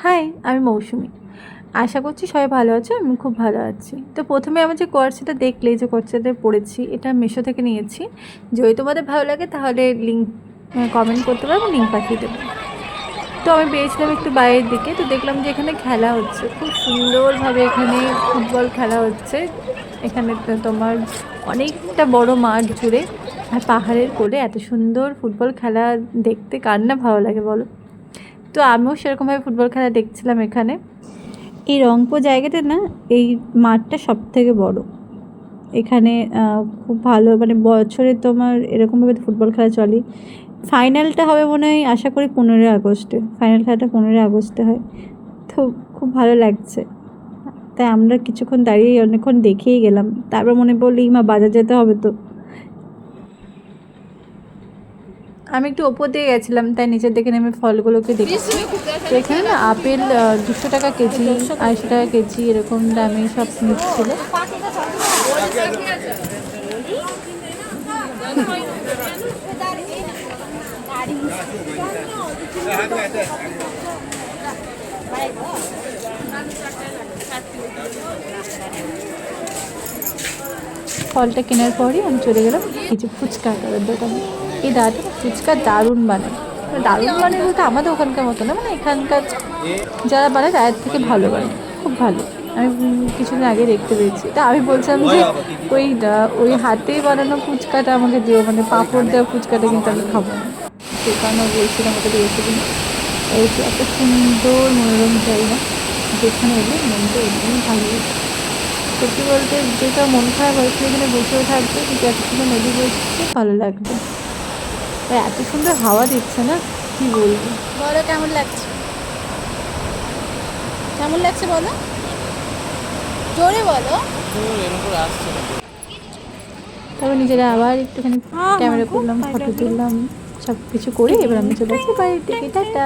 High, আমি মৌসুমি। আশা করছি সবাই ভালো আছো। আমি খুব ভালো আছি। তো প্রথমে আমার যে কোয়ার্সেটা দেখলেই যে কোয়ার্সেটা পড়েছি, এটা মিশো থেকে নিয়েছি। যদি তোমাদের ভালো লাগে তাহলে লিঙ্ক কমেন্ট করতে পারো, লিঙ্ক পাঠিয়ে দেবো। তো আমি বেরিয়েছিলাম একটু বাইরের দিকে, তো দেখলাম যে এখানে খেলা হচ্ছে, খুব সুন্দরভাবে এখানে ফুটবল খেলা হচ্ছে। এখানে তোমার অনেকটা বড় মাঠ জুড়ে আর পাহাড়ের কোলে এত সুন্দর ফুটবল খেলা দেখতে কার না ভালো লাগে বলো। তো আমিও সেরকমভাবে ফুটবল খেলা দেখছিলাম এখানে। এই রংপুর জায়গাটা না, এই মাঠটা সবথেকে বড়। এখানে খুব ভালো মানে বছরে তোমার এরকমভাবে ফুটবল খেলা চলে। ফাইনালটা হবে মনে হয়, আশা করি 15ই আগস্টে। ফাইনাল খেলাটা 15ই আগস্টে হয়। তো খুব ভালো লাগছে। তাই আমরা কিছুক্ষণ দাঁড়িয়ে অনেকক্ষণ দেখেই গেলাম। তারপর মনে পড়লো মা বাজার যেতে হবে তো। আমি একটু ওপর দিয়ে গেছিলাম, তাই নিচের দিকে নেমে ফলগুলোকে দেখছি। তো এখানে না আপেল 200 টাকা কেজি, 250 টাকা কেজি এরকম দামে সব নিচ্ছিল। ফলটা কেনার পরই আমি চলে গেলাম কিছু ফুচকা খাওয়ার দোকানে। এই দাদাটা ফুচকা দারুণ বানায়। দারুণ বানায় বলতে আমাদের ওখানকার মতো না, মানে এখানকার যারা বানায় তাদের থেকে ভালো বানায়, খুব ভালো। আমি কিছুদিন আগে দেখতে পেয়েছি। তা আমি বলছিলাম যে ওই হাতেই বানানো ফুচকাটা আমাকে দিও, মানে পাঁপড় দেওয়া ফুচকাটা কিন্তু আমি খাবো না। সেই কারণে বলছিলাম ওটা দিয়েছে দিন। এই যে এত সুন্দর মনোরম জায়গা, যেখানে এলে মনটা এমনি ভালো লাগে। সত্যি বলতে যেটা মন খারাপ হয়েছে এখানে বসেও থাকবে, কিন্তু এত সুন্দর নদী বসছে, ভালো লাগবে। আর এত সুন্দর হাওয়া দিচ্ছে না, কি বলবো। বলো কেমন লাগছে, কেমন লাগছে বলো, জোরে বলো। তারপর নিজেরা আবার একটুখানি ক্যামেরা করলাম, ফটো তুললাম, সব কিছু করে এবার আমি চলে আসছি বাড়ির দিকে। টাটা।